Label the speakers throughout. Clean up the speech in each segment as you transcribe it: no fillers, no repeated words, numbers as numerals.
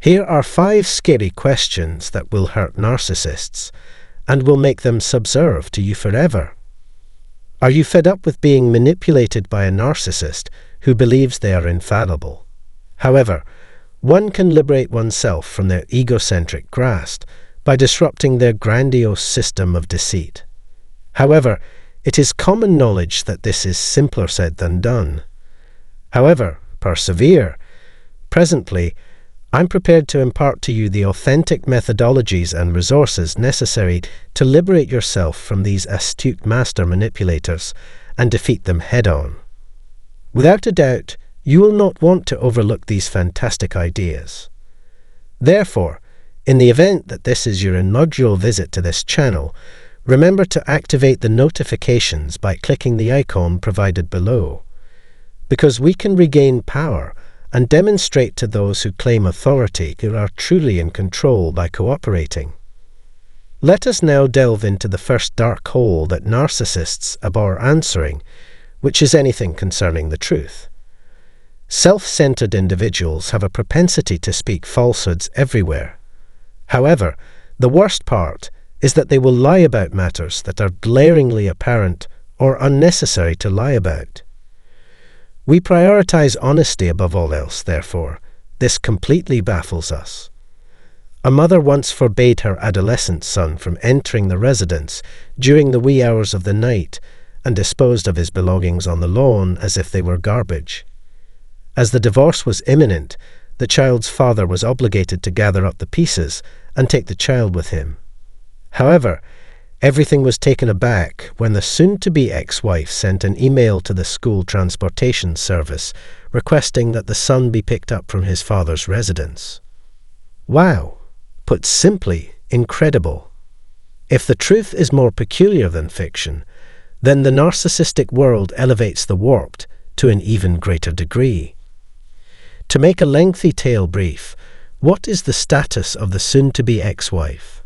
Speaker 1: Here are 5 scary questions that will hurt narcissists and will make them subserve to you forever. Are you fed up with being manipulated by a narcissist who believes they are infallible? However, one can liberate oneself from their egocentric grasp by disrupting their grandiose system of deceit. However, it is common knowledge that this is simpler said than done. However, persevere. Presently, I'm prepared to impart to you the authentic methodologies and resources necessary to liberate yourself from these astute master manipulators and defeat them head-on. Without a doubt, you will not want to overlook these fantastic ideas. Therefore, in the event that this is your inaugural visit to this channel, remember to activate the notifications by clicking the icon provided below, because we can regain power and demonstrate to those who claim authority who are truly in control by cooperating. Let us now delve into the first dark hole that narcissists abhor answering, which is anything concerning the truth. Self-centered individuals have a propensity to speak falsehoods everywhere. However, the worst part is that they will lie about matters that are glaringly apparent or unnecessary to lie about. We prioritize honesty above all else, therefore. This completely baffles us. A mother once forbade her adolescent son from entering the residence during the wee hours of the night and disposed of his belongings on the lawn as if they were garbage. As the divorce was imminent, the child's father was obligated to gather up the pieces and take the child with him. However, everything was taken aback when the soon-to-be ex-wife sent an email to the school transportation service requesting that the son be picked up from his father's residence. Wow! Put simply, incredible. If the truth is more peculiar than fiction, then the narcissistic world elevates the warped to an even greater degree. To make a lengthy tale brief, what is the status of the soon-to-be ex-wife?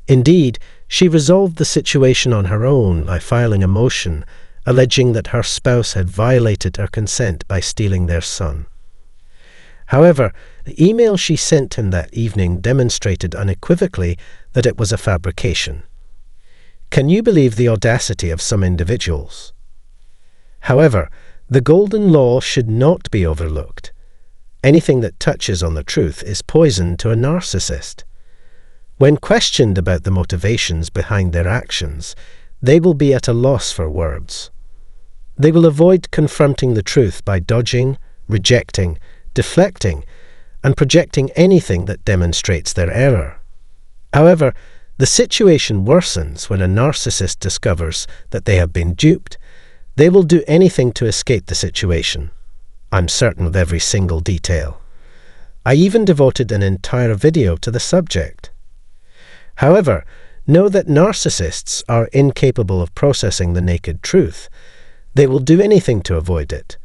Speaker 1: Indeed, she resolved the situation on her own by filing a motion alleging that her spouse had violated her consent by stealing their son. However, the email she sent him that evening demonstrated unequivocally that it was a fabrication. Can you believe the audacity of some individuals? However, the golden law should not be overlooked. Anything that touches on the truth is poison to a narcissist. When questioned about the motivations behind their actions, they will be at a loss for words. They will avoid confronting the truth by dodging, rejecting, deflecting, and projecting anything that demonstrates their error. However, the situation worsens when a narcissist discovers that they have been duped. They will do anything to escape the situation. I'm certain of every single detail. I even devoted an entire video to the subject. However, know that narcissists are incapable of processing the naked truth. They will do anything to avoid it,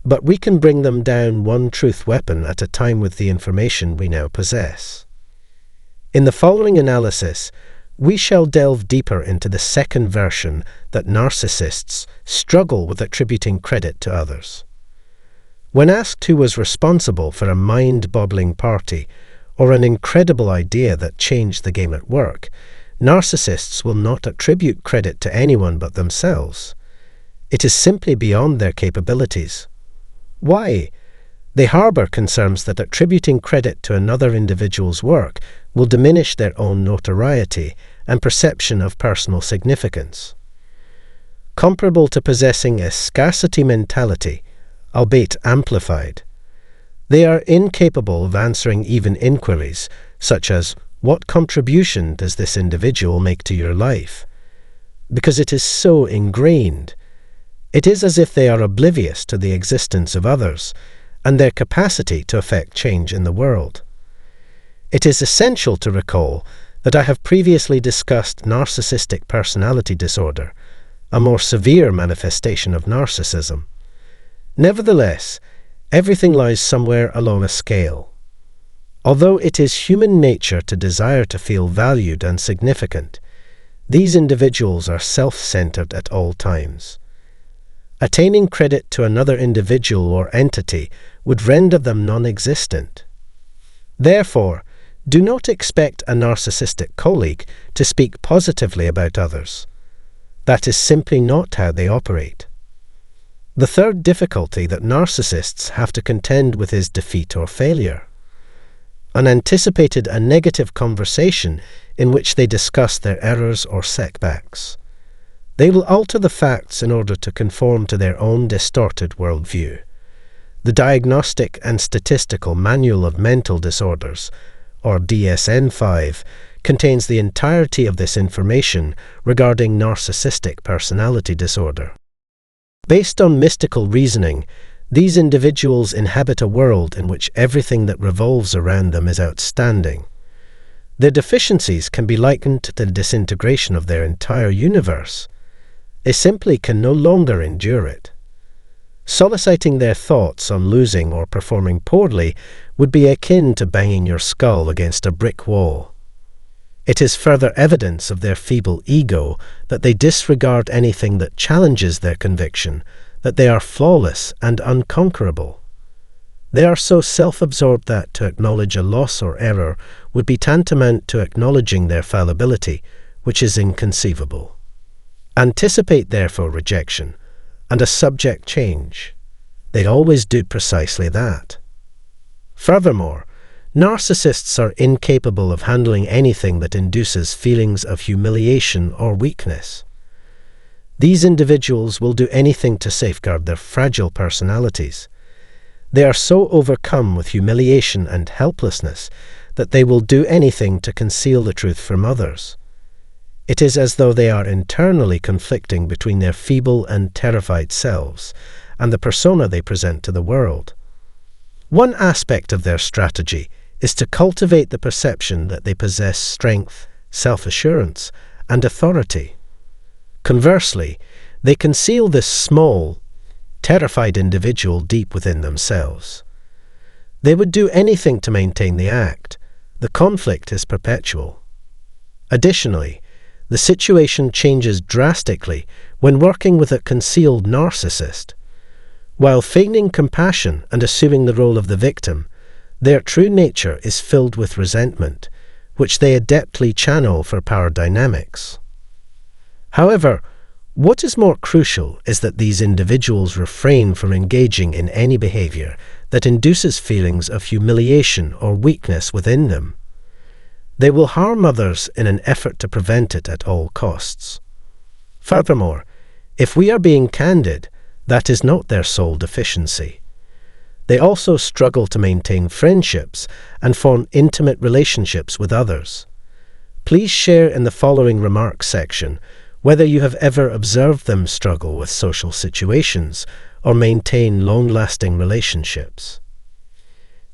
Speaker 1: but we can bring them down one truth weapon at a time with the information we now possess. In the following analysis, we shall delve deeper into the second version that narcissists struggle with attributing credit to others. When asked who was responsible for a mind-boggling party or an incredible idea that changed the game at work, narcissists will not attribute credit to anyone but themselves. It is simply beyond their capabilities. Why? They harbor concerns that attributing credit to another individual's work will diminish their own notoriety and perception of personal significance. Comparable to possessing a scarcity mentality, albeit amplified. They are incapable of answering even inquiries, such as, what contribution does this individual make to your life? Because it is so ingrained. It is as if they are oblivious to the existence of others and their capacity to affect change in the world. It is essential to recall that I have previously discussed narcissistic personality disorder, a more severe manifestation of narcissism. Nevertheless, everything lies somewhere along a scale. Although it is human nature to desire to feel valued and significant, these individuals are self-centered at all times. Attaining credit to another individual or entity would render them non-existent. Therefore, do not expect a narcissistic colleague to speak positively about others. That is simply not how they operate. The third difficulty that narcissists have to contend with is defeat or failure. Unanticipated and negative conversation in which they discuss their errors or setbacks. They will alter the facts in order to conform to their own distorted worldview. The Diagnostic and Statistical Manual of Mental Disorders, or DSM-5, contains the entirety of this information regarding narcissistic personality disorder. Based on mystical reasoning, these individuals inhabit a world in which everything that revolves around them is outstanding. Their deficiencies can be likened to the disintegration of their entire universe. They simply can no longer endure it. Soliciting their thoughts on losing or performing poorly would be akin to banging your skull against a brick wall. It is further evidence of their feeble ego that they disregard anything that challenges their conviction that they are flawless and unconquerable. They are so self-absorbed that to acknowledge a loss or error would be tantamount to acknowledging their fallibility, which is inconceivable. Anticipate therefore rejection and a subject change. They always do precisely that. Furthermore, narcissists are incapable of handling anything that induces feelings of humiliation or weakness. These individuals will do anything to safeguard their fragile personalities. They are so overcome with humiliation and helplessness that they will do anything to conceal the truth from others. It is as though they are internally conflicting between their feeble and terrified selves and the persona they present to the world. One aspect of their strategy is to cultivate the perception that they possess strength, self-assurance, and authority. Conversely, they conceal this small, terrified individual deep within themselves. They would do anything to maintain the act. The conflict is perpetual. Additionally, the situation changes drastically when working with a concealed narcissist. While feigning compassion and assuming the role of the victim, their true nature is filled with resentment, which they adeptly channel for power dynamics. However, what is more crucial is that these individuals refrain from engaging in any behavior that induces feelings of humiliation or weakness within them. They will harm others in an effort to prevent it at all costs. Furthermore, if we are being candid, that is not their sole deficiency. They also struggle to maintain friendships and form intimate relationships with others. Please share in the following remarks section whether you have ever observed them struggle with social situations or maintain long-lasting relationships.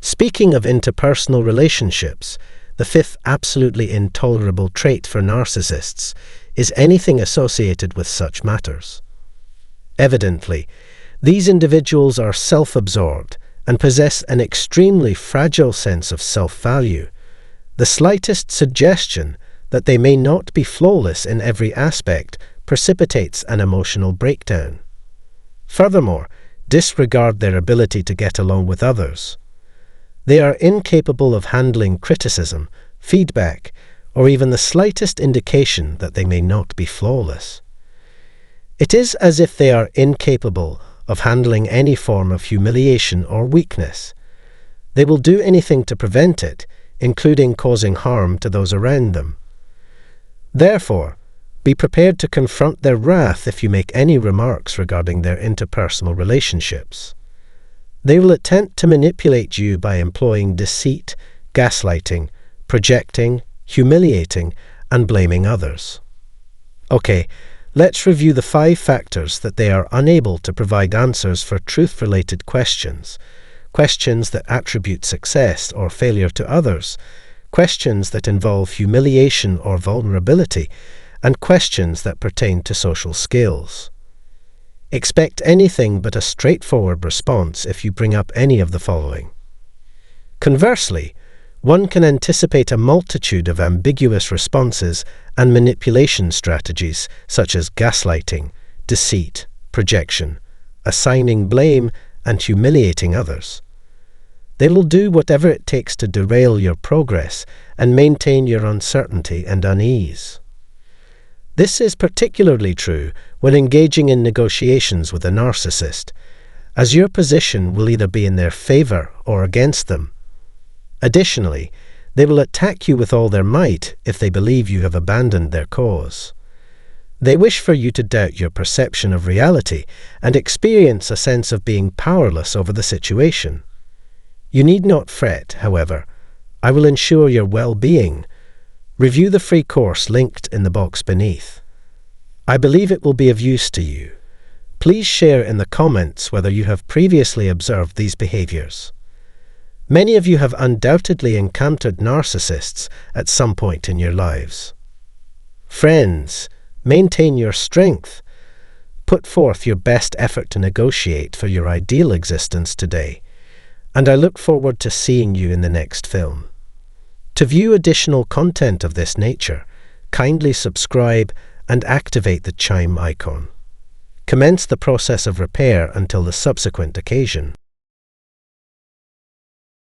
Speaker 1: Speaking of interpersonal relationships, the fifth absolutely intolerable trait for narcissists is anything associated with such matters. Evidently, these individuals are self-absorbed and possess an extremely fragile sense of self-value. The slightest suggestion that they may not be flawless in every aspect precipitates an emotional breakdown. Furthermore, disregard their ability to get along with others. They are incapable of handling criticism, feedback, or even the slightest indication that they may not be flawless. It is as if they are incapable of handling any form of humiliation or weakness. They will do anything to prevent it, including causing harm to those around them. Therefore, be prepared to confront their wrath if you make any remarks regarding their interpersonal relationships. They will attempt to manipulate you by employing deceit, gaslighting, projecting, humiliating, and blaming others. Okay, let's review the 5 factors that they are unable to provide answers for truth-related questions, questions that attribute success or failure to others, questions that involve humiliation or vulnerability, and questions that pertain to social skills. Expect anything but a straightforward response if you bring up any of the following. Conversely, one can anticipate a multitude of ambiguous responses and manipulation strategies such as gaslighting, deceit, projection, assigning blame, and humiliating others. They will do whatever it takes to derail your progress and maintain your uncertainty and unease. This is particularly true when engaging in negotiations with a narcissist, as your position will either be in their favor or against them. Additionally, they will attack you with all their might if they believe you have abandoned their cause. They wish for you to doubt your perception of reality and experience a sense of being powerless over the situation. You need not fret, however. I will ensure your well-being. Review the free course linked in the box beneath. I believe it will be of use to you. Please share in the comments whether you have previously observed these behaviors. Many of you have undoubtedly encountered narcissists at some point in your lives. Friends, maintain your strength. Put forth your best effort to negotiate for your ideal existence today, and I look forward to seeing you in the next film. To view additional content of this nature, kindly subscribe and activate the chime icon. Commence the process of repair until the subsequent occasion.